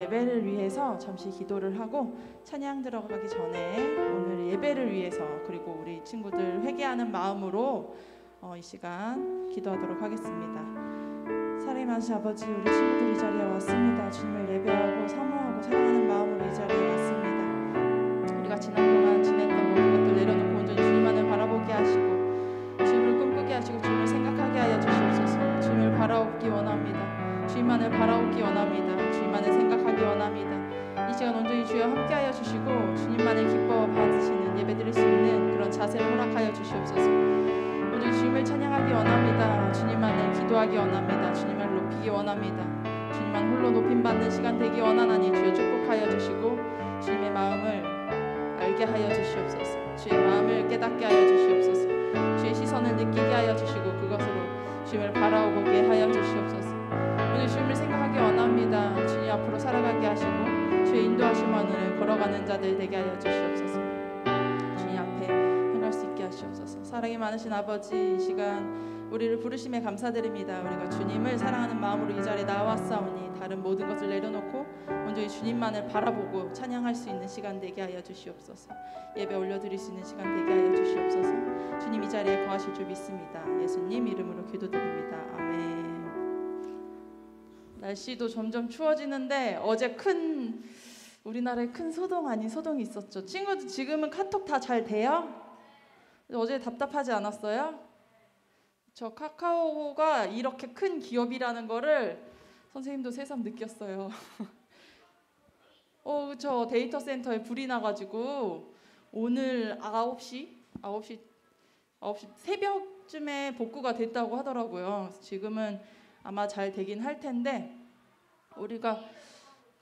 예배를 위해서 잠시 기도를 하고 찬양 들어가기 전에 오늘 예배를 위해서 그리고 우리 친구들 회개하는 마음으로 이 시간 기도하도록 하겠습니다. 사랑의 만신 아버지, 우리 친구들 이 자리에 왔습니다. 주님을 예배하고 사모하고 사랑하는 마음으로 이 자리에 왔습니다. 우리가 지난 동안 지냈던 모든 것들 내려놓고 온전히 주님만을 바라보게 하시고 주님을 꿈꾸게 하시고 주님을 생각하게 하여 주시옵소서. 주님을 바라보기 원합니다. 주님만을 바라보기 원합니다. 주님만을 생각하기 원합니다. 이 시간 온전히 주여 함께하여 주시고 주님만을 기뻐 받으시는 예배드릴 수 있는 그런 자세를 허락하여 주시옵소서. 온전히 주님을 찬양하기 원합니다. 주님만을 기도하기 원합니다. 주님을 높이기 원합니다. 주님만 홀로 높임받는 시간 되기 원하나니 주여 축복하여 주시고 주님의 마음을 알게 하여 주시옵소서. 주의 마음을 깨닫게 하여 주시옵소서. 주의 시선을 느끼게 하여 주시고 그것으로 주님을 바라보게 하여 주시옵소서. 오늘 주님을 생각하기 원합니다. 주님 앞으로 살아가게 하시고 주의 인도하심 안으로 걸어가는 자들 되게 하여 주시옵소서. 주님 앞에 행할 수 있게 하시옵소서. 사랑이 많으신 아버지, 이 시간 우리를 부르심에 감사드립니다. 우리가 주님을 사랑하는 마음으로 이 자리에 나왔사오니 다른 모든 것을 내려놓고 온전히 주님만을 바라보고 찬양할 수 있는 시간 되게 하여 주시옵소서. 예배 올려드릴 수 있는 시간 되게 하여 주시옵소서. 주님 이 자리에 거하실 줄 믿습니다. 예수님 이름으로 기도드립니다. 아멘. 날씨도 점점 추워지는데 어제 우리나라에 큰 소동 아닌 소동이 있었죠. 친구들 지금은 카톡 다 잘 돼요? 어제 답답하지 않았어요? 저 카카오가 이렇게 큰 기업이라는 거를 선생님도 새삼 느꼈어요. 저 데이터 센터에 불이 나가지고 오늘 9시 새벽쯤에 복구가 됐다고 하더라고요. 지금은 아마 잘 되긴 할 텐데 우리가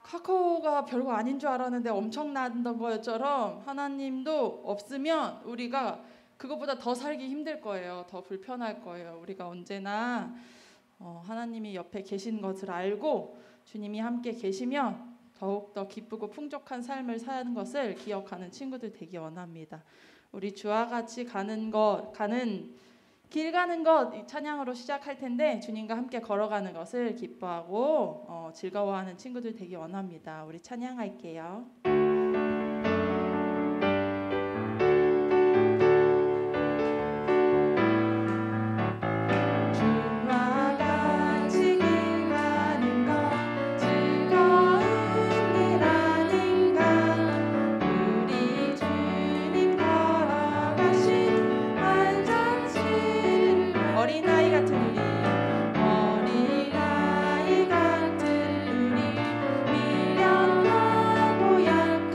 카카오가 별거 아닌 줄 알았는데 엄청난 것처럼 하나님도 없으면 우리가 그것보다 더 살기 힘들 거예요. 더 불편할 거예요. 우리가 언제나 하나님이 옆에 계신 것을 알고 주님이 함께 계시면 더욱더 기쁘고 풍족한 삶을 사는 것을 기억하는 친구들 되기 원합니다. 우리 주와 같이 길 가는 것 이 찬양으로 시작할 텐데 주님과 함께 걸어가는 것을 기뻐하고 즐거워하는 친구들 되기 원합니다. 우리 찬양할게요. 어린아이 같은 우리 미련하고 약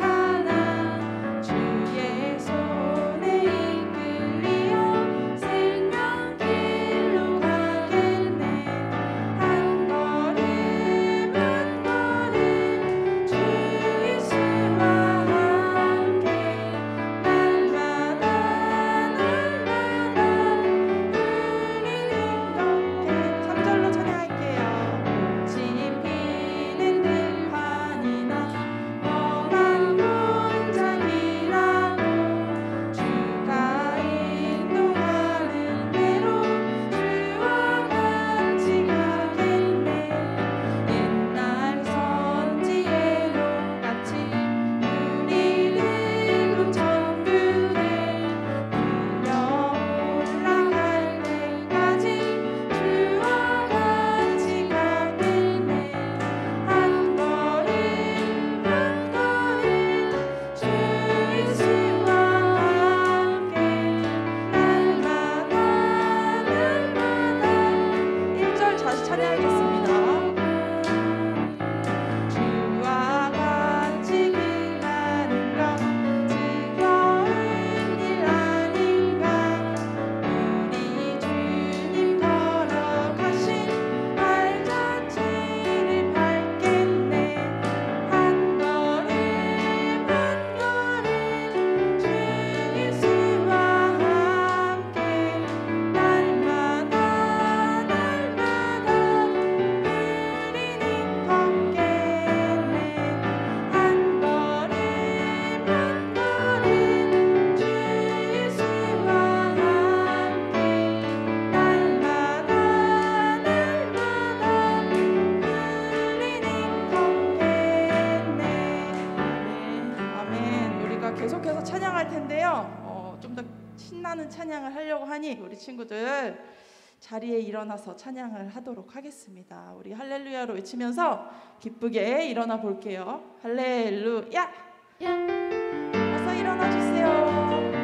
찬양할 텐데요. 좀 더 신나는 찬양을 하려고 하니 우리 친구들 자리에 일어나서 찬양을 하도록 하겠습니다. 우리 할렐루야로 외치면서 기쁘게 일어나 볼게요. 할렐루야! 어서 일어나 주세요.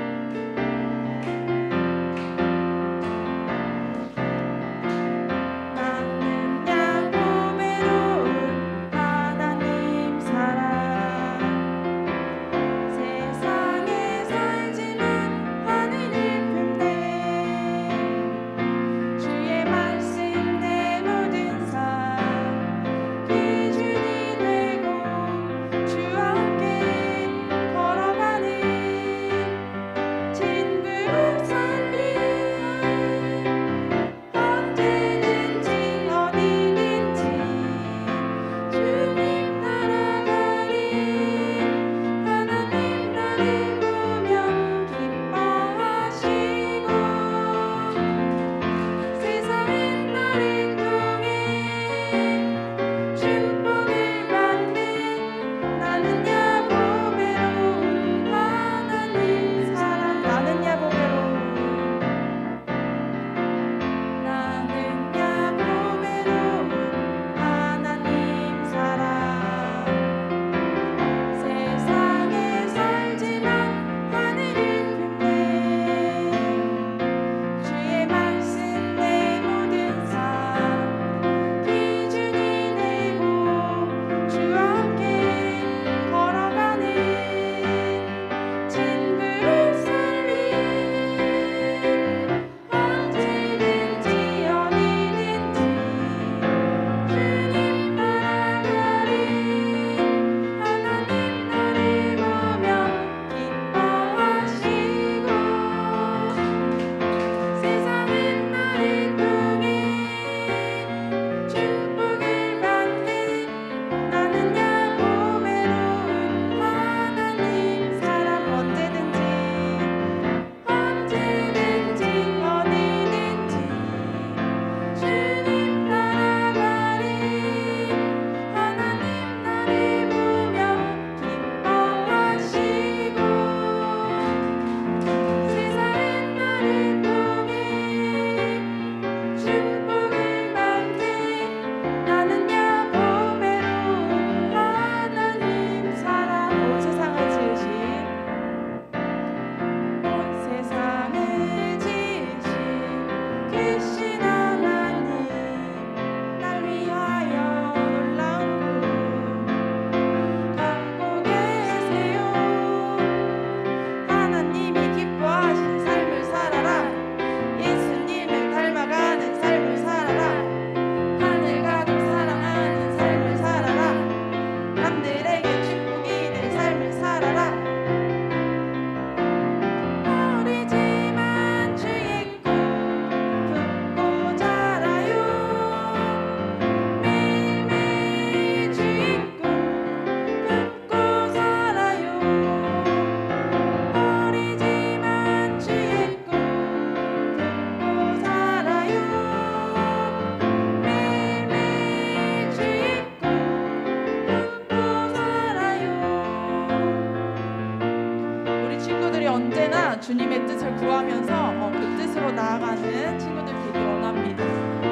주님의 뜻을 구하면서 그 뜻으로 나아가는 친구들 되기 원합니다.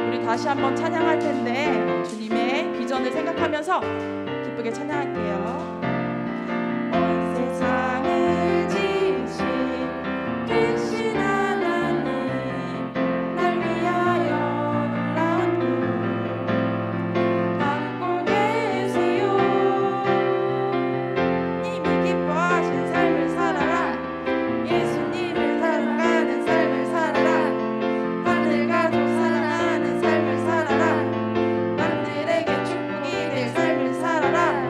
우리 다시 한번 찬양할 텐데 주님의 비전을 생각하면서 기쁘게 찬양할게요. 온 세상을 지으신 크신 하나님, 날 위하여 놀라운 꿈 갖고 계세요. 님이 기뻐하신 삶을 살아라. 예수님을 사랑하는 삶을 살아라. 하늘 가족 사랑하는 삶을 살아라. 남들에게 축복이 될 삶을 살아라.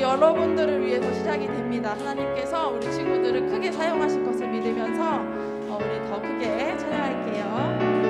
여러분들을 위해서 시작이 됩니다. 하나님께서 우리 친구들을 크게 사용하실 것을 믿으면서 우리 더 크게 찬양할게요.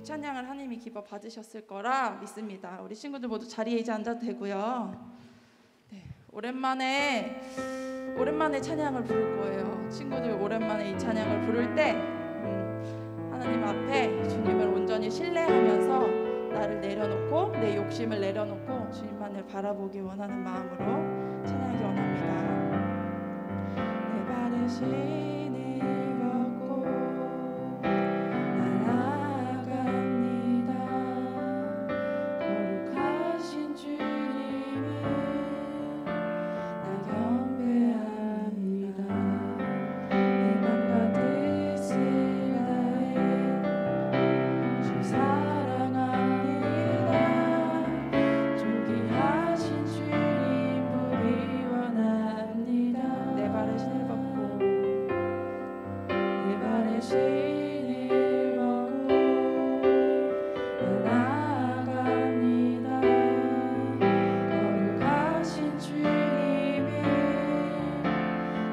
찬양을 하나님이 기뻐 받으셨을 거라 믿습니다. 우리 친구들 모두 자리에 이제 앉아도 되고요. 네, 오랜만에 찬양을 부를 거예요. 친구들 오랜만에 이 찬양을 부를 때 하나님 앞에 주님을 온전히 신뢰하면서 나를 내려놓고 내 욕심을 내려놓고 주님만을 바라보기 원하는 마음으로 찬양하기 원합니다. 내 발에 신을 걷고 거룩하신 주님을 나 경배합니다. 내 맘과 뜻을 다해 주 사랑합니다. 존귀하신 주님 보기 원합니다. 내 발에 신을 걷고 내 발에 신을 걷고 나아갑니다. 거룩하신 주님을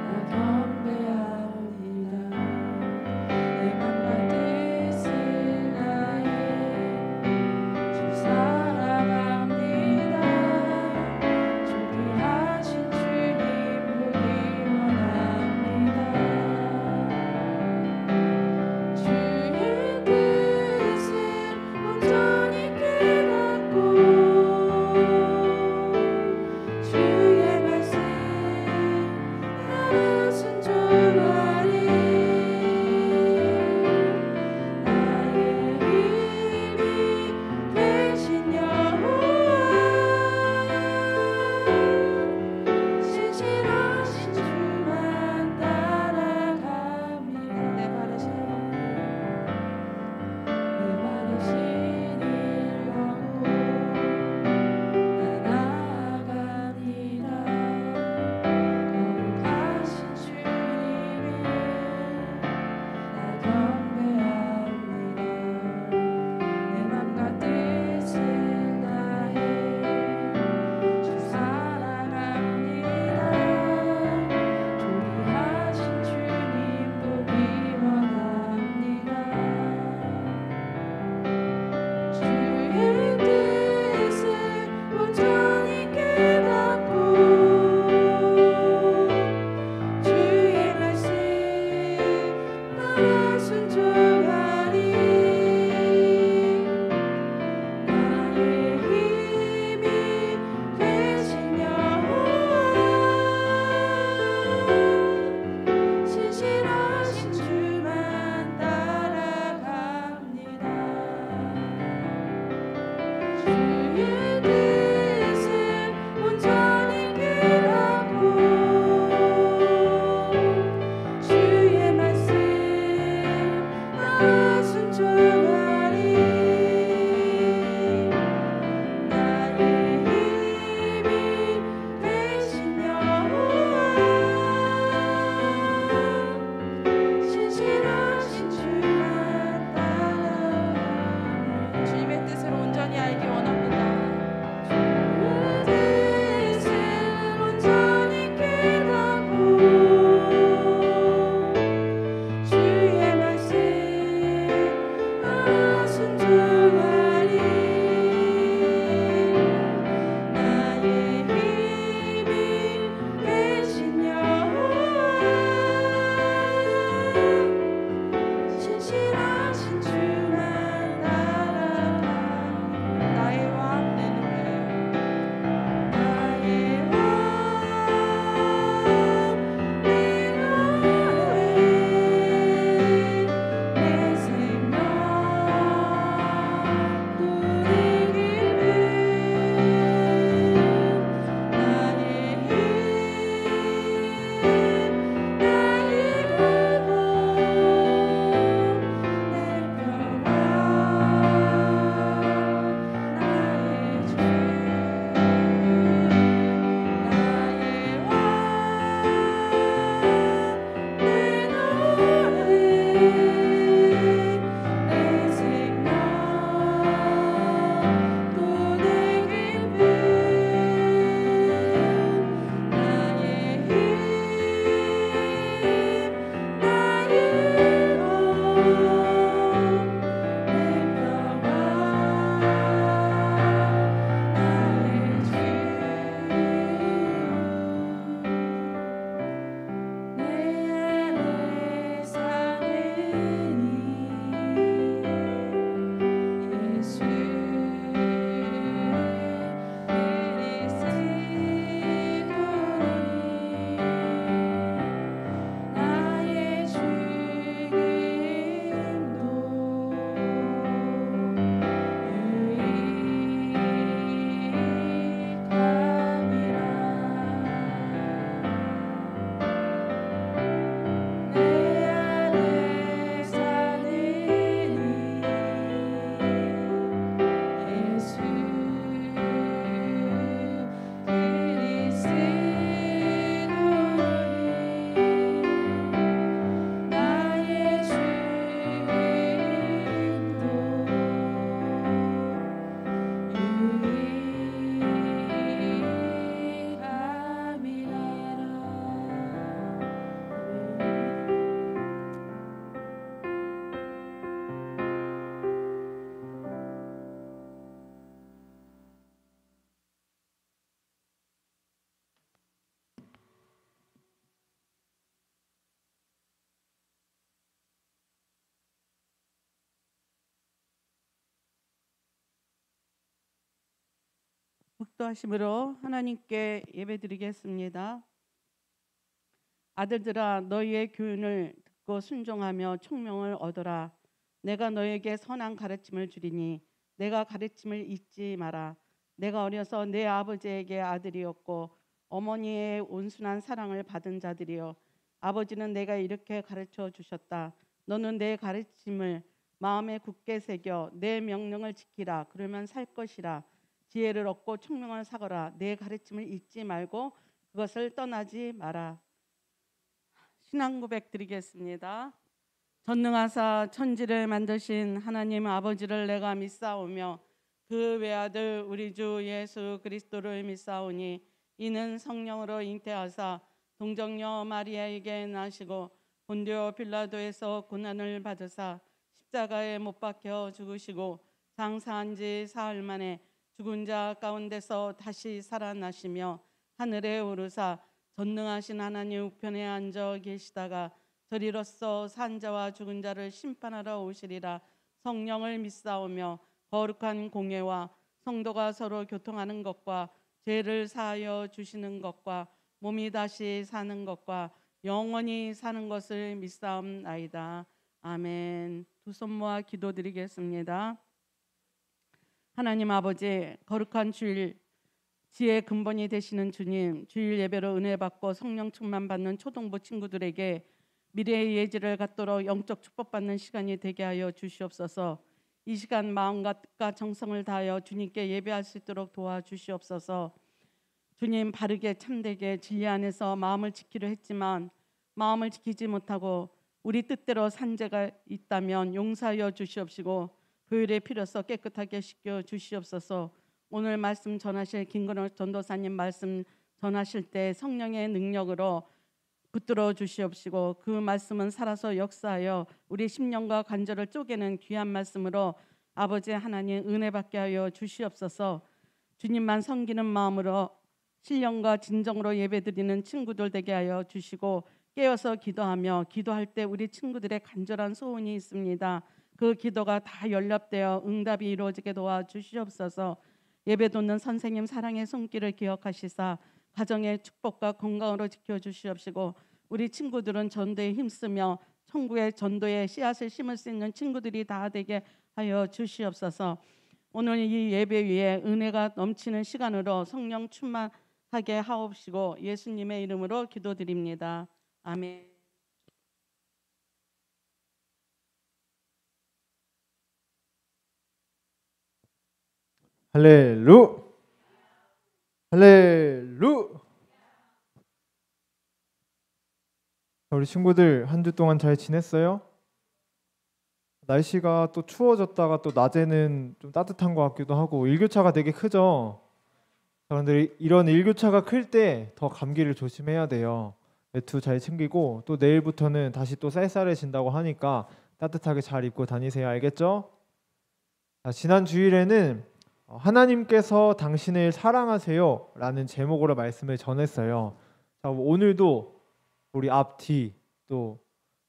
나 경배합니다. 내 맘과 뜻을 다해 주 사랑합니다. 존귀하신 주님 보기 원합니다. 주의 뜻을 온전히 깨닫고 주의 말씀 하루 순종하리. 나의 힘이 되신 여호와 신실하신 주만 따라갑니다. 내 발에 신을 걷고 내 발에 신을 걷고 나 나아갑니다. 거룩하신 주님을 기도하심으로 하나님께 예배드리겠습니다. 아들들아, 너희의 교훈을 듣고 순종하며 총명을 얻어라. 내가 너에게 선한 가르침을 주리니 내가 가르침을 잊지 마라. 내가 어려서 내 아버지에게 아들이었고 어머니의 온순한 사랑을 받은 자들이여, 아버지는 내가 이렇게 가르쳐 주셨다. 너는 내 가르침을 마음에 굳게 새겨 내 명령을 지키라. 그러면 살 것이라. 지혜를 얻고 총명을 사거라. 내 가르침을 잊지 말고 그것을 떠나지 마라. 신앙 고백 드리겠습니다. 전능하사 천지를 만드신 하나님 아버지를 내가 믿사오며 그 외아들 우리 주 예수 그리스도를 믿사오니 이는 성령으로 잉태하사 동정녀 마리아에게 나시고 본디오 빌라도에서 고난을 받으사 십자가에 못 박혀 죽으시고 장사한 지 사흘 만에 죽은 자 가운데서 다시 살아나시며 하늘에 오르사 전능하신 하나님 우편에 앉아 계시다가 저리로서 산 자와 죽은 자를 심판하러 오시리라. 성령을 믿사오며 거룩한 공예와 성도가 서로 교통하는 것과 죄를 사하여 주시는 것과 몸이 다시 사는 것과 영원히 사는 것을 믿사옵나이다. 아멘. 두 손 모아 기도드리겠습니다. 하나님 아버지, 거룩한 주일 지혜의 근본이 되시는 주님, 주일 예배로 은혜 받고 성령 충만 받는 초등부 친구들에게 미래의 예지를 갖도록 영적 축복받는 시간이 되게 하여 주시옵소서. 이 시간 마음과 뜻과 정성을 다하여 주님께 예배할 수 있도록 도와주시옵소서. 주님, 바르게 참되게 진리 안에서 마음을 지키려 했지만 마음을 지키지 못하고 우리 뜻대로 산 죄가 있다면 용서하여 주시옵시고 교율의 피로써 깨끗하게 씻겨 주시옵소서. 오늘 말씀 전하실 김건호 전도사님 말씀 전하실 때 성령의 능력으로 붙들어 주시옵시고 그 말씀은 살아서 역사하여 우리 심령과 관절을 쪼개는 귀한 말씀으로 아버지 하나님 은혜 받게 하여 주시옵소서. 주님만 섬기는 마음으로 신령과 진정으로 예배드리는 친구들 되게 하여 주시고 깨어서 기도하며 기도할 때 우리 친구들의 간절한 소원이 있습니다. 그 기도가 다 연락되어 응답이 이루어지게 도와주시옵소서. 예배 돕는 선생님 사랑의 손길을 기억하시사 가정의 축복과 건강으로 지켜주시옵시고 우리 친구들은 전도에 힘쓰며 천국의 전도에 씨앗을 심을 수 있는 친구들이 다 되게 하여 주시옵소서. 오늘 이 예배 위에 은혜가 넘치는 시간으로 성령 충만하게 하옵시고 예수님의 이름으로 기도드립니다. 아멘. 할렐루 할렐루. 우리 친구들 한 주 동안 잘 지냈어요? 날씨가 또 추워졌다가 또 낮에는 좀 따뜻한 것 같기도 하고 일교차가 되게 크죠. 그런데 이런 일교차가 클 때 더 감기를 조심해야 돼요. 외투 잘 챙기고 또 내일부터는 다시 또 쌀쌀해진다고 하니까 따뜻하게 잘 입고 다니세요. 알겠죠? 지난 주일에는 하나님께서 당신을 사랑하세요 라는 제목으로 말씀을 전했어요. 자, 오늘도 우리 앞, 뒤, 또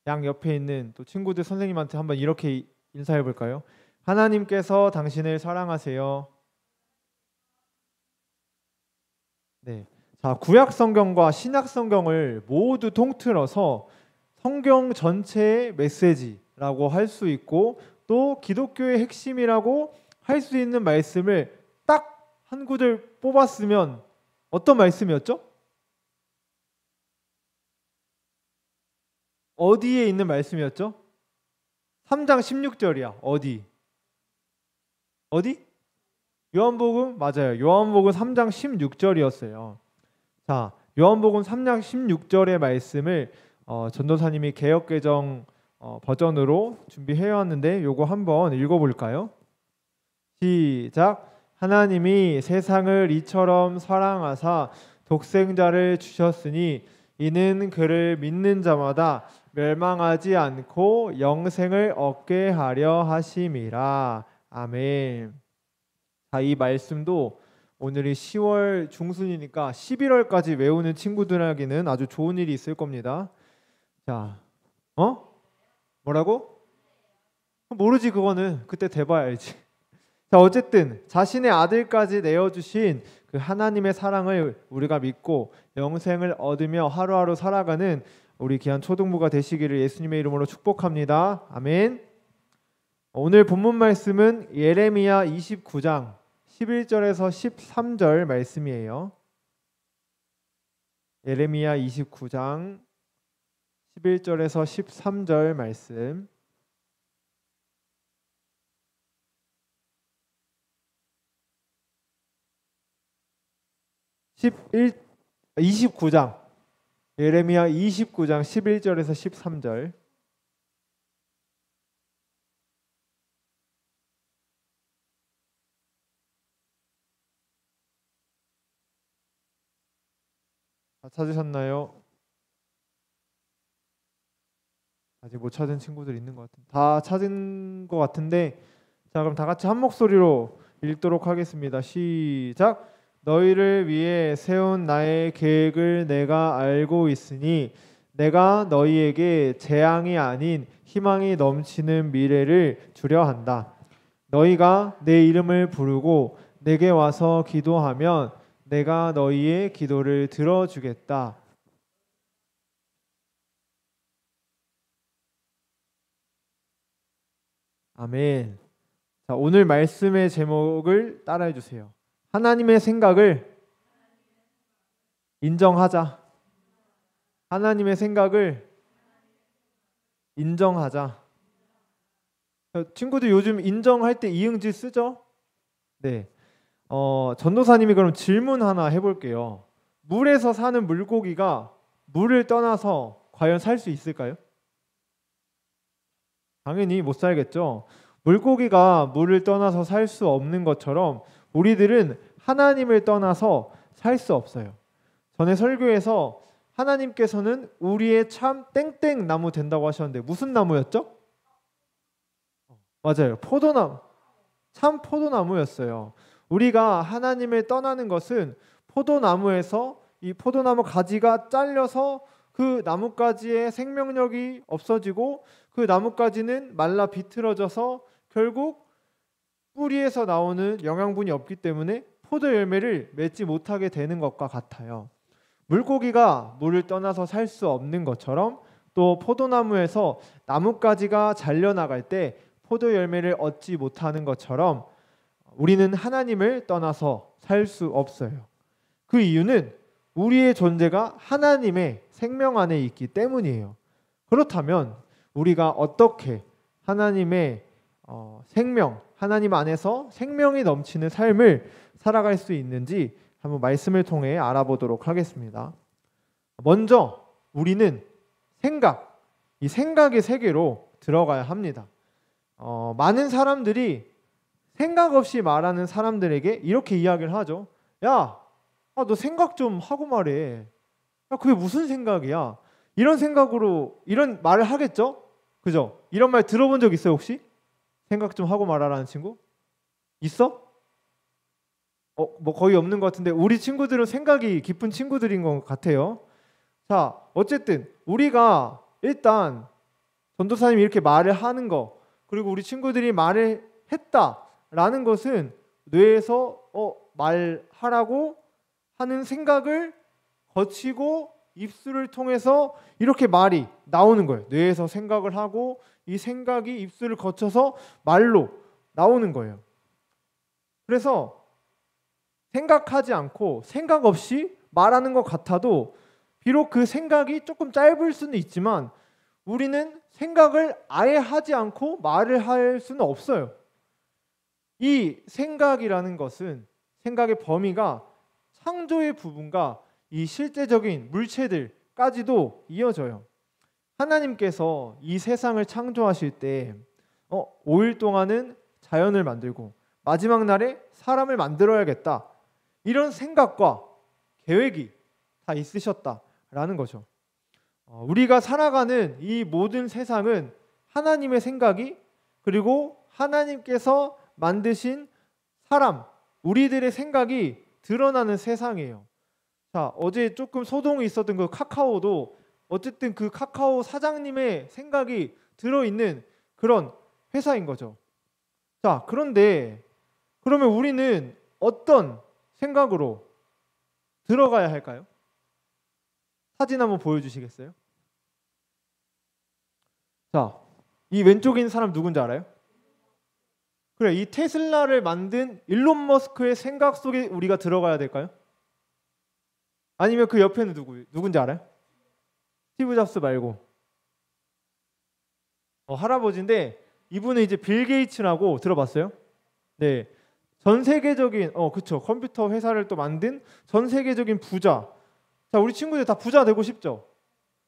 양 옆에 있는 또 친구들 선생님한테 한번 이렇게 인사해 볼까요? 하나님께서 당신을 사랑하세요. 네. 자, 구약 성경과 신약 성경을 모두 통틀어서 성경 전체의 메시지라고 할 수 있고 또 기독교의 핵심이라고 할 수 있는 말씀을 딱 한 구절 뽑았으면 어떤 말씀이었죠? 어디에 있는 말씀이었죠? 3장 16절이야. 어디? 요한복음? 맞아요. 요한복음 3장 16절이었어요. 자, 요한복음 3장 16절의 말씀을 전도사님이 개역개정 버전으로 준비해 왔는데 요거 한번 읽어볼까요? 시작. 하나님이 세상을 이처럼 사랑하사 독생자를 주셨으니 이는 그를 믿는 자마다 멸망하지 않고 영생을 얻게 하려 하심이라. 아멘. 자, 이 말씀도 오늘이 10월 중순이니까 11월까지 외우는 친구들에게는 아주 좋은 일이 있을 겁니다. 자, 뭐라고? 모르지. 그거는 그때 돼봐야 알지. 자, 어쨌든 자신의 아들까지 내어주신 그 하나님의 사랑을 우리가 믿고 영생을 얻으며 하루하루 살아가는 우리 귀한 초등부가 되시기를 예수님의 이름으로 축복합니다. 아멘. 오늘 본문 말씀은 예레미야 29장 11절에서 13절 말씀이에요. 예레미야 29장 11절에서 13절 말씀. 29장 예레미야 29장 11절에서 13절. 다 찾으셨나요? 아직 못 찾은 친구들 있는 것 같은데 다 찾은 것 같은데, 자 그럼 다 같이 한 목소리로 읽도록 하겠습니다. 시작. 너희를 위해 세운 나의 계획을 내가 알고 있으니 내가 너희에게 재앙이 아닌 희망이 넘치는 미래를 주려 한다. 너희가 내 이름을 부르고 내게 와서 기도하면 내가 너희의 기도를 들어주겠다. 아멘. 자, 오늘 말씀의 제목을 따라해 주세요. 하나님의 생각을 인정하자. 하나님의 생각을 인정하자. 친구들 요즘 인정할 때 이응지 쓰죠? 네. 전도사님이 그럼 질문 하나 해볼게요. 물에서 사는 물고기가 물을 떠나서 과연 살 수 있을까요? 당연히 못 살겠죠. 물고기가 물을 떠나서 살 수 없는 것처럼 우리들은 하나님을 떠나서 살 수 없어요. 전에 설교에서 하나님께서는 우리의 참 땡땡 나무 된다고 하셨는데 무슨 나무였죠? 맞아요. 포도나무. 참 포도나무였어요. 우리가 하나님을 떠나는 것은 포도나무에서 이 포도나무 가지가 잘려서 그 나뭇가지의 생명력이 없어지고 그 나뭇가지는 말라 비틀어져서 결국 뿌리에서 나오는 영양분이 없기 때문에 포도 열매를 맺지 못하게 되는 것과 같아요. 물고기가 물을 떠나서 살 수 없는 것처럼 또 포도나무에서 나뭇가지가 잘려나갈 때 포도 열매를 얻지 못하는 것처럼 우리는 하나님을 떠나서 살 수 없어요. 그 이유는 우리의 존재가 하나님의 생명 안에 있기 때문이에요. 그렇다면 우리가 어떻게 하나님의 생명, 하나님 안에서 생명이 넘치는 삶을 살아갈 수 있는지 한번 말씀을 통해 알아보도록 하겠습니다. 먼저 우리는 생각, 이 생각의 세계로 들어가야 합니다. 많은 사람들이 생각 없이 말하는 사람들에게 이렇게 이야기를 하죠. 야, 너 생각 좀 하고 말해. 야, 그게 무슨 생각이야? 이런 생각으로 이런 말을 하겠죠? 그죠? 이런 말 들어본 적 있어요 혹시? 생각 좀 하고 말하라는 친구? 있어? 뭐 거의 없는 것 같은데 우리 친구들은 생각이 깊은 친구들인 것 같아요. 자, 어쨌든 우리가 일단 전도사님이 이렇게 말을 하는 거, 그리고 우리 친구들이 말을 했다라는 것은 뇌에서 말하라고 하는 생각을 거치고 입술을 통해서 이렇게 말이 나오는 거예요. 뇌에서 생각을 하고 이 생각이 입술을 거쳐서 말로 나오는 거예요. 그래서 생각하지 않고 생각 없이 말하는 것 같아도 비록 그 생각이 조금 짧을 수는 있지만 우리는 생각을 아예 하지 않고 말을 할 수는 없어요. 이 생각이라는 것은 생각의 범위가 창조의 부분과 이 실제적인 물체들까지도 이어져요. 하나님께서 이 세상을 창조하실 때 5일 동안은 자연을 만들고 마지막 날에 사람을 만들어야겠다, 이런 생각과 계획이 다 있으셨다라는 거죠. 우리가 살아가는 이 모든 세상은 하나님의 생각이, 그리고 하나님께서 만드신 사람, 우리들의 생각이 드러나는 세상이에요. 자, 어제 조금 소동이 있었던 그 카카오도 어쨌든 그 카카오 사장님의 생각이 들어있는 그런 회사인 거죠. 자, 그런데 그러면 우리는 어떤 생각으로 들어가야 할까요? 사진 한번 보여주시겠어요? 자, 이 왼쪽에 있는 사람 누군지 알아요? 그래, 이 테슬라를 만든 일론 머스크의 생각 속에 우리가 들어가야 될까요? 아니면 그 옆에는 누군지 알아요? 스티브 잡스 말고 할아버지인데 이분은 이제 빌 게이츠라고 들어봤어요? 네, 전 세계적인 그쵸, 컴퓨터 회사를 또 만든 전 세계적인 부자. 자, 우리 친구들 다 부자 되고 싶죠?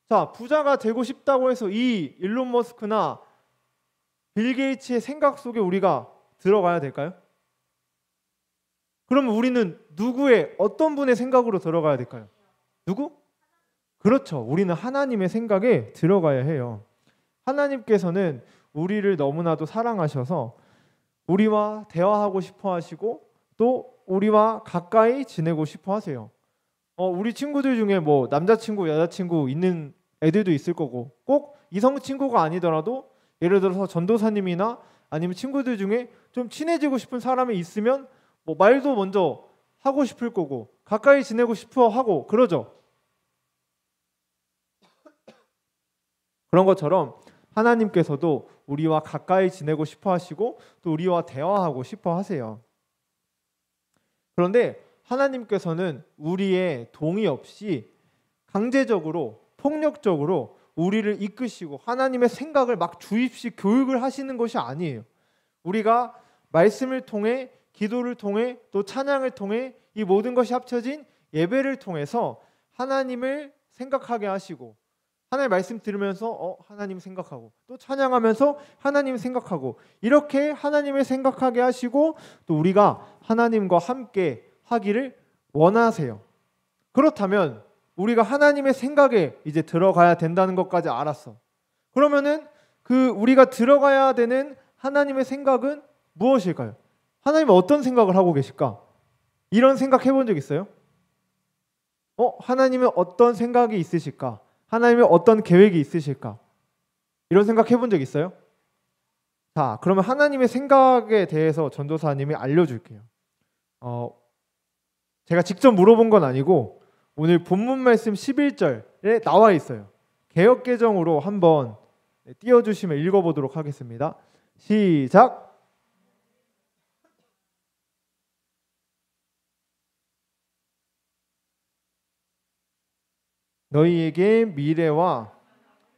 자, 부자가 되고 싶다고 해서 이 일론 머스크나 빌 게이츠의 생각 속에 우리가 들어가야 될까요? 그러면 우리는 누구의 어떤 분의 생각으로 들어가야 될까요? 누구? 그렇죠. 우리는 하나님의 생각에 들어가야 해요. 하나님께서는 우리를 너무나도 사랑하셔서 우리와 대화하고 싶어 하시고 또 우리와 가까이 지내고 싶어 하세요. 우리 친구들 중에 뭐 남자친구, 여자친구 있는 애들도 있을 거고 꼭 이성 친구가 아니더라도 예를 들어서 전도사님이나 아니면 친구들 중에 좀 친해지고 싶은 사람이 있으면 뭐 말도 먼저 하고 싶을 거고 가까이 지내고 싶어 하고 그러죠. 그런 것처럼 하나님께서도 우리와 가까이 지내고 싶어 하시고 또 우리와 대화하고 싶어 하세요. 그런데 하나님께서는 우리의 동의 없이 강제적으로 폭력적으로 우리를 이끄시고 하나님의 생각을 막 주입식 교육을 하시는 것이 아니에요. 우리가 말씀을 통해 기도를 통해 또 찬양을 통해 이 모든 것이 합쳐진 예배를 통해서 하나님을 생각하게 하시고 하나님의 말씀 들으면서 하나님 생각하고 또 찬양하면서 하나님 생각하고 이렇게 하나님을 생각하게 하시고 또 우리가 하나님과 함께 하기를 원하세요. 그렇다면 우리가 하나님의 생각에 이제 들어가야 된다는 것까지 알았어. 그러면은 그 우리가 들어가야 되는 하나님의 생각은 무엇일까요? 하나님은 어떤 생각을 하고 계실까? 이런 생각 해본 적 있어요? 하나님은 어떤 생각이 있으실까? 하나님은 어떤 계획이 있으실까? 이런 생각 해본 적 있어요? 자, 그러면 하나님의 생각에 대해서 전도사님이 알려줄게요. 제가 직접 물어본 건 아니고 오늘 본문 말씀 11절에 나와 있어요. 개역개정으로 한번 띄워주시면 읽어보도록 하겠습니다. 시작! 너희에게 미래와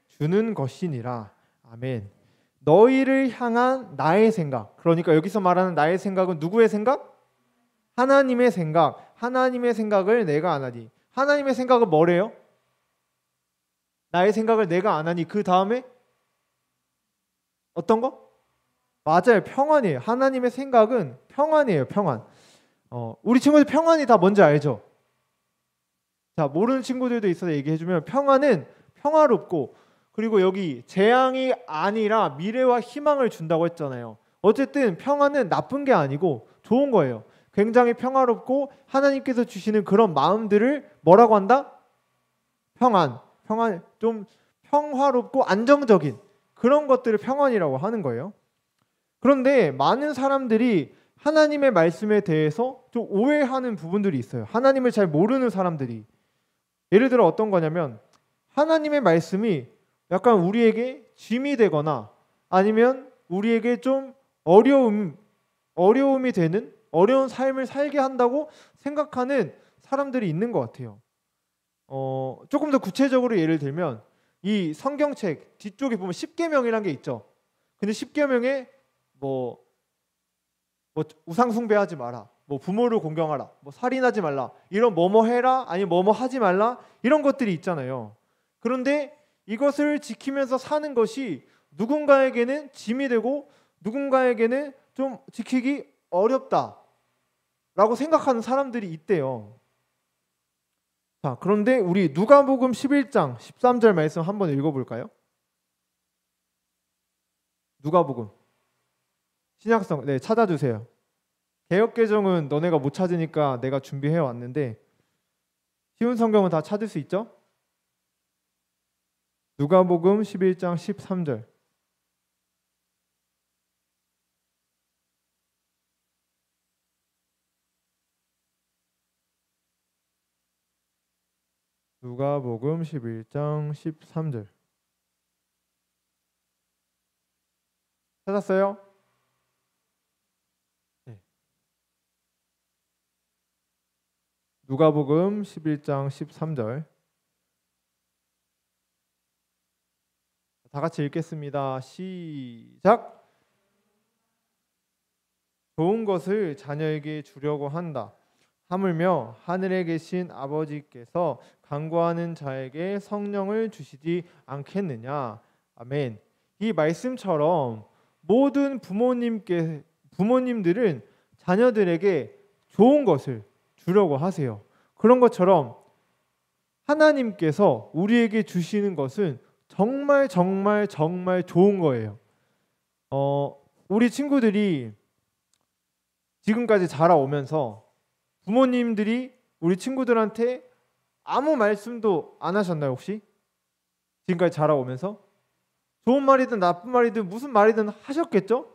주는 것이니라. 아멘. 너희를 향한 나의 생각. 그러니까 여기서 말하는 나의 생각은 누구의 생각? 하나님의 생각. 하나님의 생각을 내가 안 하니. 하나님의 생각은 뭐래요? 나의 생각을 내가 안 하니. 그 다음에 어떤 거? 맞아요. 평안이에요. 하나님의 생각은 평안이에요. 평안. 우리 친구들 평안이 다 뭔지 알죠? 자, 모르는 친구들도 있어서 얘기해주면 평안은 평화롭고 그리고 여기 재앙이 아니라 미래와 희망을 준다고 했잖아요. 어쨌든 평안은 나쁜 게 아니고 좋은 거예요. 굉장히 평화롭고 하나님께서 주시는 그런 마음들을 뭐라고 한다? 평안. 좀 평화롭고 안정적인 그런 것들을 평안이라고 하는 거예요. 그런데 많은 사람들이 하나님의 말씀에 대해서 좀 오해하는 부분들이 있어요. 하나님을 잘 모르는 사람들이. 예를 들어 어떤 거냐면 하나님의 말씀이 약간 우리에게 짐이 되거나 아니면 우리에게 좀 어려움이 되는 어려운 삶을 살게 한다고 생각하는 사람들이 있는 것 같아요. 조금 더 구체적으로 예를 들면 이 성경책 뒤쪽에 보면 십계명이라는 게 있죠. 근데 십계명에 뭐 우상 숭배하지 마라, 뭐 부모를 공경하라, 뭐 살인하지 말라, 이런 뭐뭐 해라, 아니 뭐뭐 하지 말라 이런 것들이 있잖아요. 그런데 이것을 지키면서 사는 것이 누군가에게는 짐이 되고 누군가에게는 좀 지키기 어렵다라고 생각하는 사람들이 있대요. 자, 그런데 우리 누가복음 11장 13절 말씀 한번 읽어볼까요? 누가복음 신약성 찾아주세요. 개역개정은 너네가 못 찾으니까 내가 준비해 왔는데 쉬운 성경은 다 찾을 수 있죠? 누가복음 11장 13절. 누가복음 11장 13절. 찾았어요? 네. 누가복음 11장 13절. 다 같이 읽겠습니다. 시작. 좋은 것을 자녀에게 주려고 한다. 하물며 하늘에 계신 아버지께서 간구하는 자에게 성령을 주시지 않겠느냐. 아멘. 이 말씀처럼 모든 부모님들은 자녀들에게 좋은 것을 주려고 하세요. 그런 것처럼 하나님께서 우리에게 주시는 것은 정말 정말 정말 좋은 거예요. 우리 친구들이 지금까지 자라오면서 부모님들이 우리 친구들한테 아무 말씀도 안 하셨나요, 혹시? 지금까지 자라오면서? 좋은 말이든 나쁜 말이든 무슨 말이든 하셨겠죠?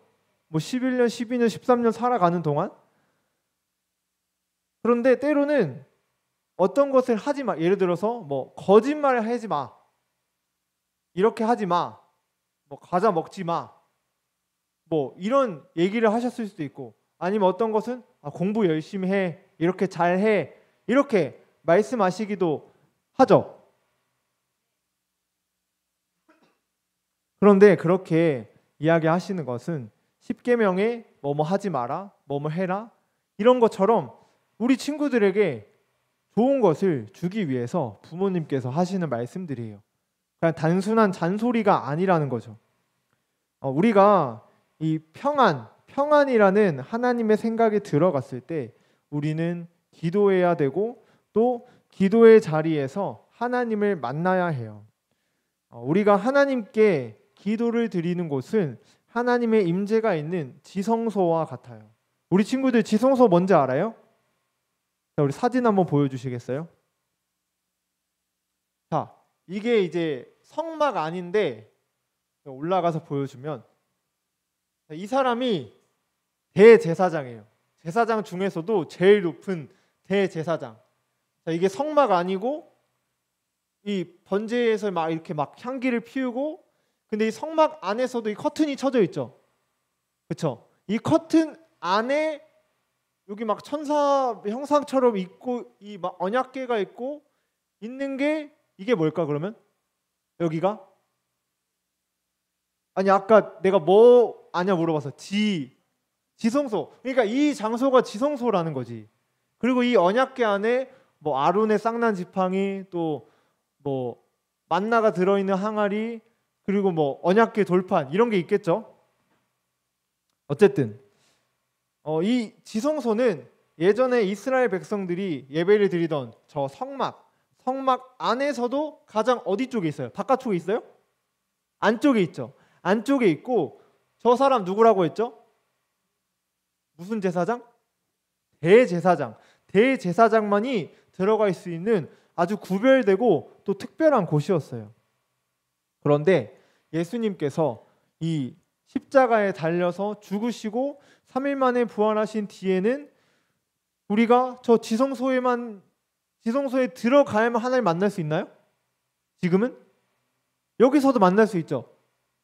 뭐 11년, 12년, 13년 살아가는 동안? 그런데 때로는 어떤 것을 하지 마. 예를 들어서 뭐 거짓말을 하지 마. 이렇게 하지 마. 뭐 과자 먹지 마. 뭐 이런 얘기를 하셨을 수도 있고, 아니면 어떤 것은 공부 열심히 해. 이렇게 잘해. 이렇게 말씀하시기도 하죠. 그런데 그렇게 이야기하시는 것은 10계명에 뭐뭐 하지 마라, 뭐뭐 해라 이런 것처럼 우리 친구들에게 좋은 것을 주기 위해서 부모님께서 하시는 말씀들이에요. 그냥 단순한 잔소리가 아니라는 거죠. 우리가 이 평안이라는 하나님의 생각이 들어갔을 때 우리는 기도해야 되고 또 기도의 자리에서 하나님을 만나야 해요. 우리가 하나님께 기도를 드리는 곳은 하나님의 임재가 있는 지성소와 같아요. 우리 친구들 지성소 뭔지 알아요? 자, 우리 사진 한번 보여주시겠어요? 자, 이게 이제 성막 아닌데 올라가서 보여주면 이 사람이 대제사장이에요. 제사장 중에서도 제일 높은 대제사장. 자, 이게 성막 아니고 이 번제에서 막 이렇게 막 향기를 피우고, 근데 이 성막 안에서도 이 커튼이 쳐져 있죠. 그렇죠? 이 커튼 안에 여기 막 천사 형상처럼 있고 이 막 언약궤가 있고 있는 게 이게 뭘까 그러면? 여기가? 아니 아까 내가 뭐 아냐 물어봐서 지성소. 그러니까 이 장소가 지성소라는 거지. 그리고 이 언약궤 안에 뭐 아론의 쌍난 지팡이, 또 뭐 만나가 들어있는 항아리, 그리고 뭐 언약궤 돌판 이런 게 있겠죠. 어쨌든 이 지성소는 예전에 이스라엘 백성들이 예배를 드리던 저 성막 안에서도 가장 어디 쪽에 있어요? 바깥쪽에 있어요? 안쪽에 있죠. 안쪽에 있고, 저 사람 누구라고 했죠? 무슨 제사장? 대제사장만이 들어갈 수 있는 아주 구별되고 또 특별한 곳이었어요. 그런데 예수님께서 이 십자가에 달려서 죽으시고 3일 만에 부활하신 뒤에는 우리가 저 지성소에 들어가야만 하나님 만날 수 있나요? 지금은? 여기서도 만날 수 있죠.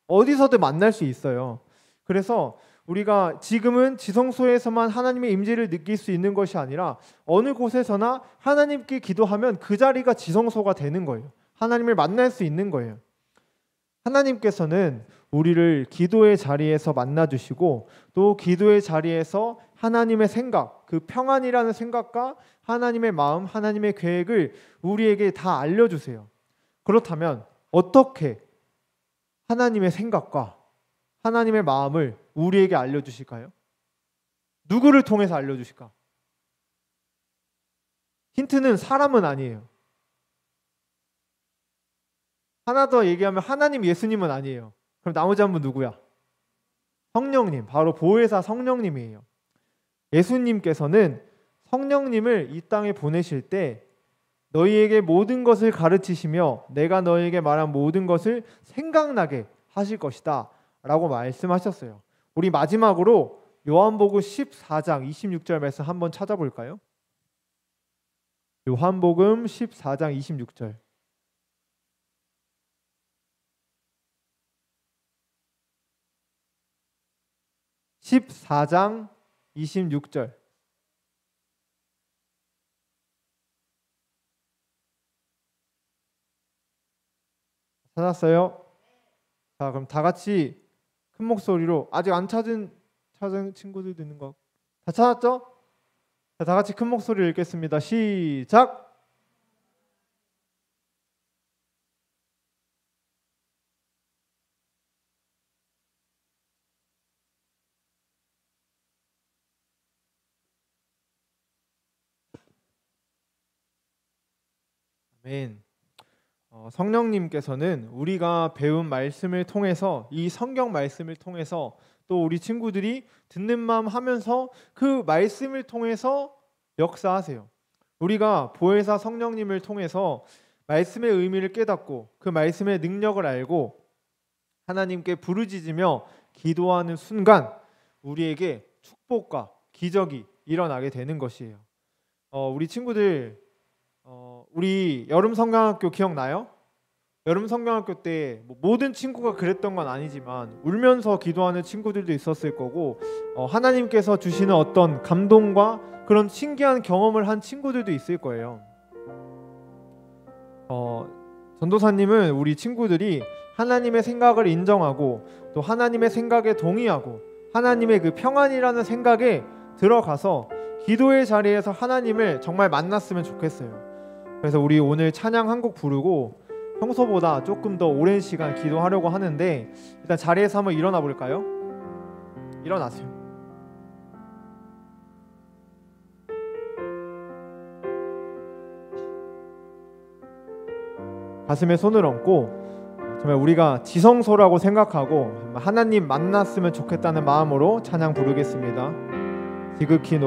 어디서도 만날 수 있어요. 그래서 우리가 지금은 지성소에서만 하나님의 임재를 느낄 수 있는 것이 아니라 어느 곳에서나 하나님께 기도하면 그 자리가 지성소가 되는 거예요. 하나님을 만날 수 있는 거예요. 하나님께서는 우리를 기도의 자리에서 만나주시고 또 기도의 자리에서 하나님의 생각, 그 평안이라는 생각과 하나님의 마음, 하나님의 계획을 우리에게 다 알려주세요. 그렇다면 어떻게 하나님의 생각과 하나님의 마음을 우리에게 알려주실까요? 누구를 통해서 알려주실까? 힌트는 사람은 아니에요. 하나 더 얘기하면 하나님, 예수님은 아니에요. 그럼 나머지 한 분 누구야? 성령님, 바로 보혜사 성령님이에요. 예수님께서는 성령님을 이 땅에 보내실 때 너희에게 모든 것을 가르치시며 내가 너희에게 말한 모든 것을 생각나게 하실 것이다 라고 말씀하셨어요. 우리 마지막으로 요한복음 14장 26절 말씀 한번 찾아볼까요? 요한복음 14장 26절. 14장 26절. 찾았어요? 자, 그럼 다 같이 큰 목소리로, 아직 안 찾은 친구들도 있는 거. 다 찾았죠? 자, 다 같이 큰 목소리로 읽겠습니다. 시작. 아멘. 성령님께서는 우리가 배운 말씀을 통해서, 이 성경 말씀을 통해서, 또 우리 친구들이 듣는 마음 하면서 그 말씀을 통해서 역사하세요. 우리가 보혜사 성령님을 통해서 말씀의 의미를 깨닫고 그 말씀의 능력을 알고 하나님께 부르짖으며 기도하는 순간 우리에게 축복과 기적이 일어나게 되는 것이에요. 우리 친구들, 우리 여름 성경학교 기억나요? 여름 성경학교 때 모든 친구가 그랬던 건 아니지만 울면서 기도하는 친구들도 있었을 거고, 하나님께서 주시는 어떤 감동과 그런 신기한 경험을 한 친구들도 있을 거예요. 전도사님은 우리 친구들이 하나님의 생각을 인정하고 또 하나님의 생각에 동의하고 하나님의 그 평안이라는 생각에 들어가서 기도의 자리에서 하나님을 정말 만났으면 좋겠어요. 그래서 우리 오늘 찬양 한 곡 부르고 평소보다 조금 더 오랜 시간 기도하려고 하는데, 일단 자리에서 한번 일어나 볼까요? 일어나세요. 가슴에 손을 얹고 정말 우리가 지성소라고 생각하고 하나님 만났으면 좋겠다는 마음으로 찬양 부르겠습니다. 지극히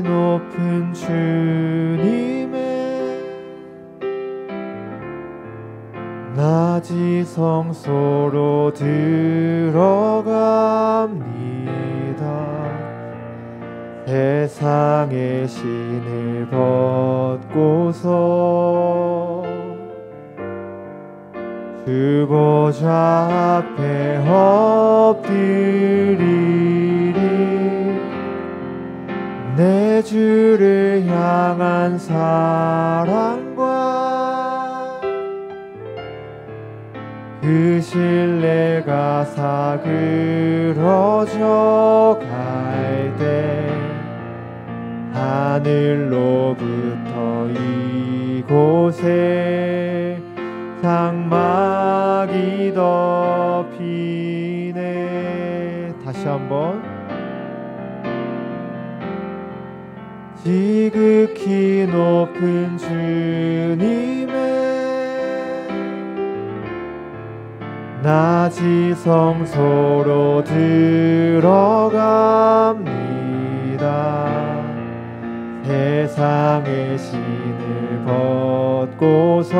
높은 주님의 나 지성소로 들어갑니다. 세상의 신을 벗고서 주 보좌 앞에 엎드리리. 내 주를 향한 사랑과 그 신뢰가 사그러져 갈 때 하늘로부터 이곳에 장막이 덮이네. 다시 한번. 지극히 높은 주님의 나 지성소로 들어갑니다. 세상의 신을 벗고서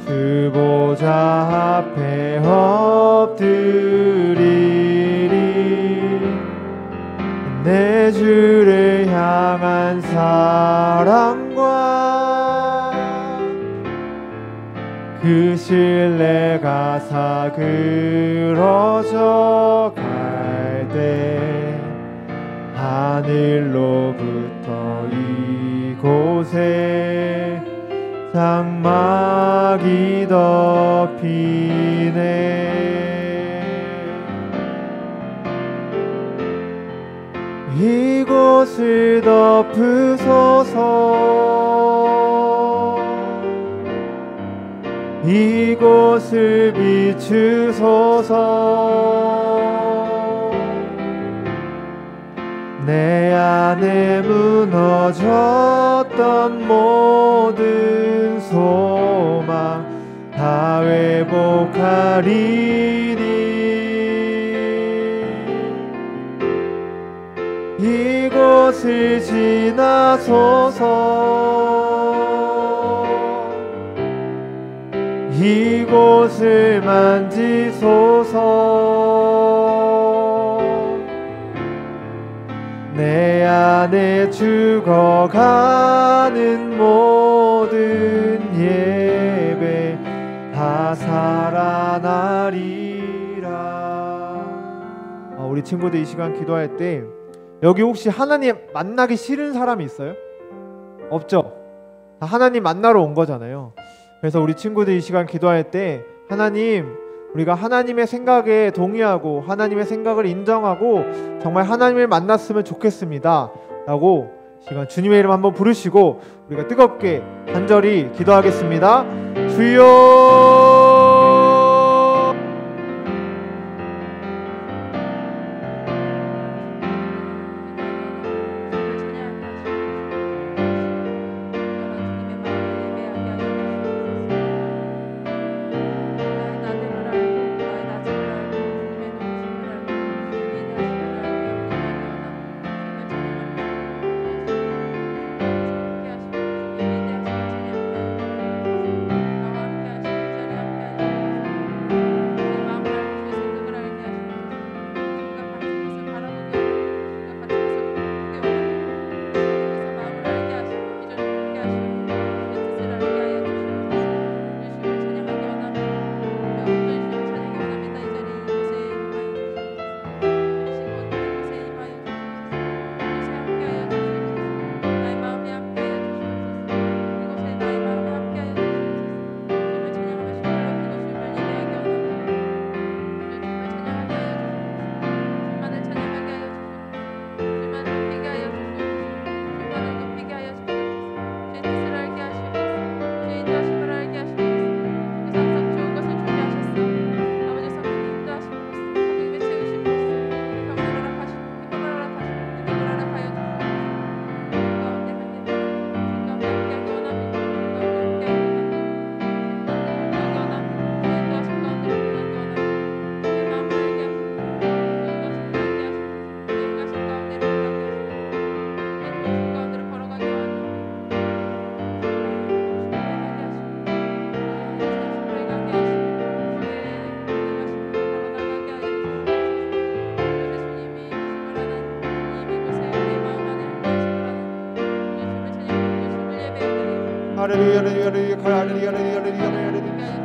주 보좌 앞에 엎드리리. 내 주를 향한 사랑과 그 신뢰가 사그러져 갈 때 하늘로부터 이곳에 장막이 덮이네. 이곳을 덮으소서. 이곳을 비추소서. 내 안에 무너졌던 모든 소망 다 회복하리니. 이곳을 지나소서. 이곳을 만지소서. 내 안에 죽어가는 모든 예배 다 살아나리라. 우리 친구들 이 시간 기도할 때 여기 혹시 하나님 만나기 싫은 사람이 있어요? 없죠? 다 하나님 만나러 온 거잖아요. 그래서 우리 친구들 이 시간 기도할 때 하나님, 우리가 하나님의 생각에 동의하고 하나님의 생각을 인정하고 정말 하나님을 만났으면 좋겠습니다 라고 시간 주님의 이름 한번 부르시고 우리가 뜨겁게 간절히 기도하겠습니다. 주여.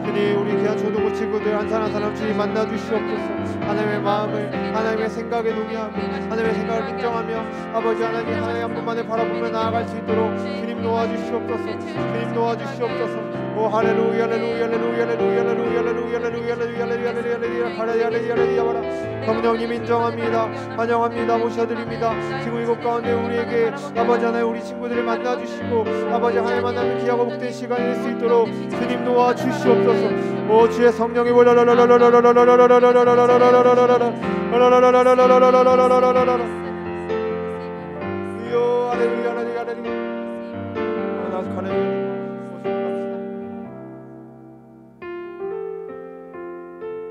주님, 우리 귀한 초등부 친구들 한 사람 한 사람 주님 만나 주시옵소서. 하나님의 마음을 하나님의 생각에 동의하고 하나님의 생각을 인정하며 아버지 하나님 하나님 한 분만을 바라보며 나아갈 수 있도록 주님 도와주시옵소서. 주님 도와주시옵소서. 오 할렐루야 할렐루야 할렐루야 할렐루야 할렐루야 할렐루야 할렐루야 할렐루야 할렐루야 할렐루야. 성령님 인정합니다. 환영합니다. 모셔드립니다. 지금 이곳 가운데 우리에게 아버지 하나님 우리 친구들을 만나주시고 아버지 하나님 만나면 귀하고 복된 시간이 될 수 있도록 주님 도와주시옵소서. 오 주의 성령이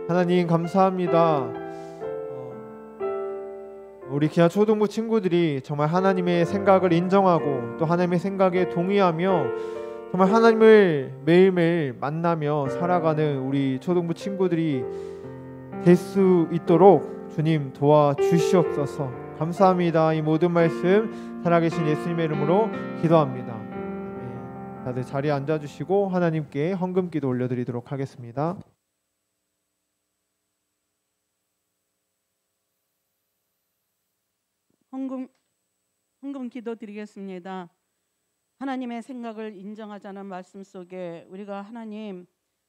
하나님 감사합니다. 우리 귀한 초등부 친구들이 정말 하나님의 생각을 인정하고 또 하나님의 생각에 동의하며 정말 하나님을 매일매일 만나며 살아가는 우리 초등부 친구들이 될 수 있도록 주님 도와주시옵소서. 감사합니다. 이 모든 말씀 살아계신 예수님의 이름으로 기도합니다. 다들 자리에 앉아주시고 하나님께 헌금기도 올려드리도록 하겠습니다. 헌금 기도 드리겠습니다. 하나님의 생각을 인정하자는 말씀 속에 우리가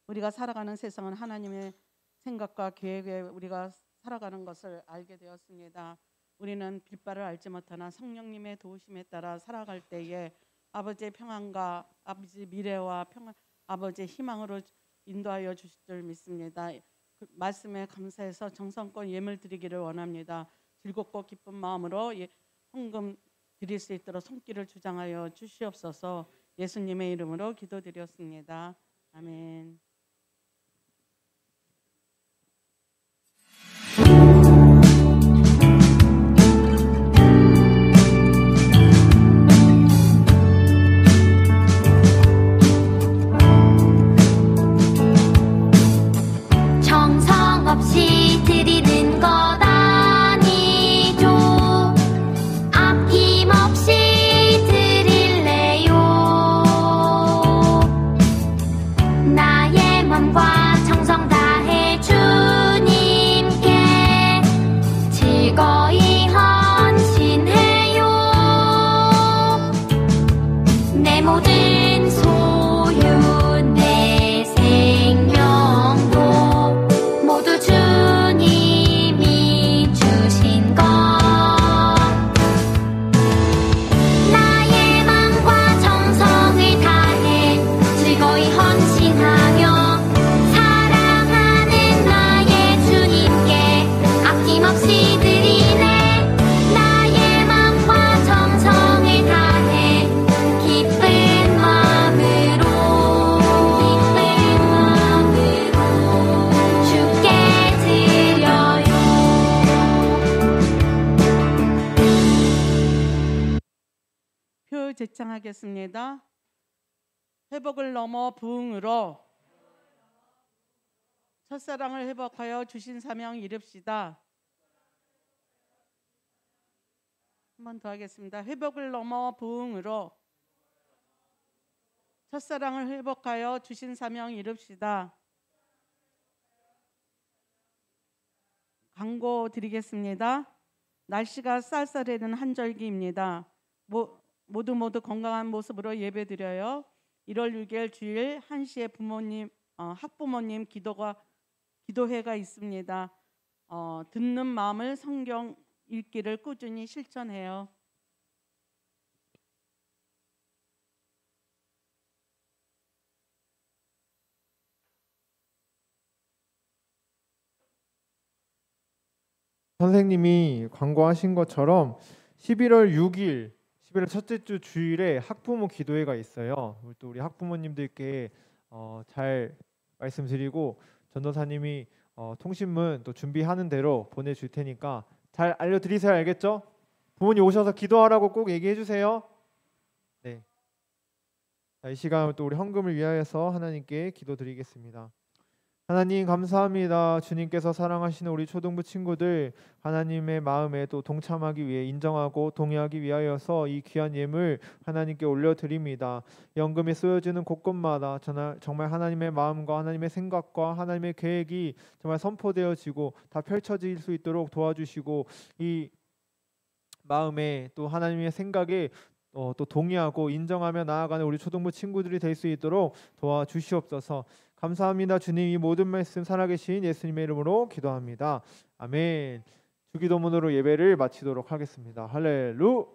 우리가 살아가는 세상은 하나님의 생각과 계획에 우리가 살아가는 것을 알게 되었습니다. 우리는 빛발을 알지 못하나 성령님의 도우심에 따라 살아갈 때에 아버지의 평안과 아버지의 미래와 아버지의 희망으로 인도하여 주실 줄 믿습니다. 그 말씀에 감사해서 정성껏 예물 드리기를 원합니다. 즐겁고 기쁜 마음으로 헌금 드릴 수 있도록 손길을 주장하여 주시옵소서. 예수님의 이름으로 기도드렸습니다. 아멘. 정성 없이 드리는 것 아니죠. 아낌없이 박수 제창하겠습니다. 회복을 넘어 부흥으로 첫사랑을 회복하여 주신 사명 이룹시다. 한 번 더 하겠습니다. 회복을 넘어 부흥으로 첫사랑을 회복하여 주신 사명 이룹시다. 광고 드리겠습니다. 날씨가 쌀쌀해는 한절기입니다. 모두 건강한 모습으로 예배드려요. 1월 6일 주일 1시에 학부모님 기도회가 있습니다. 듣는 마음을 성경 읽기를 꾸준히 실천해요. 선생님이 광고하신 것처럼 11월 6일 11월 첫째 주 주일에 학부모 기도회가 있어요. 또 우리 학부모님들께 잘 말씀드리고 전도사님이 통신문 또 준비하는 대로 보내줄 테니까 잘 알려드리세요. 알겠죠? 부모님 오셔서 기도하라고 꼭 얘기해 주세요. 네. 자, 이 시간 또 우리 헌금을 위하여서 하나님께 기도드리겠습니다. 하나님 감사합니다. 주님께서 사랑하시는 우리 초등부 친구들 하나님의 마음에 또 동참하기 위해 인정하고 동의하기 위하여서 이 귀한 예물 하나님께 올려드립니다. 연금이 쓰여지는 곳곳마다 정말 하나님의 마음과 하나님의 생각과 하나님의 계획이 정말 선포되어지고 다 펼쳐질 수 있도록 도와주시고 이 마음에 또 하나님의 생각에 또 동의하고 인정하며 나아가는 우리 초등부 친구들이 될 수 있도록 도와주시옵소서. 감사합니다. 주님, 이 모든 말씀 살아계신 예수님의 이름으로 기도합니다. 아멘. 주기도문으로 예배를 마치도록 하겠습니다. 할렐루.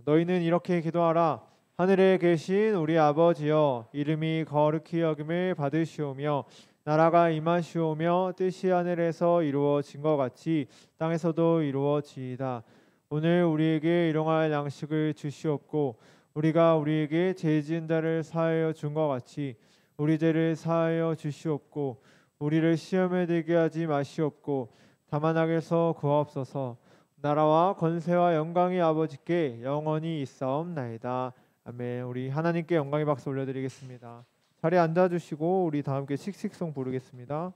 너희는 이렇게 기도하라. 하늘에 계신 우리 아버지여, 이름이 거룩히 여김을 받으시오며 나라가 임하시오며 뜻이 하늘에서 이루어진 것 같이 땅에서도 이루어지이다. 오늘 우리에게 일용할 양식을 주시옵고 우리가 우리에게 죄 지은 자를 사하여 준 것 같이 우리 죄를 사하여 주시옵고 우리를 시험에 들게 하지 마시옵고 다만 악에서 구하옵소서. 나라와 권세와 영광이 아버지께 영원히 있사옵나이다. 아멘. 우리 하나님께 영광의 박수 올려드리겠습니다. 자리에 앉아주시고 우리 다 함께 씩씩송 부르겠습니다.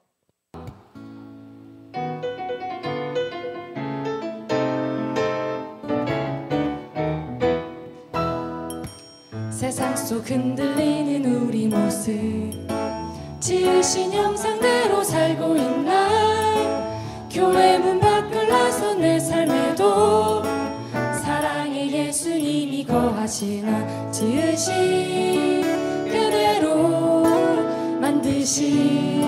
세상 속 흔들리는 우리 모습 지으신 형상대로 살고 있나 교회 문 밖을 나서 내 삶에도 사랑의 예수님이 거하시나 지으신 그대로 만드신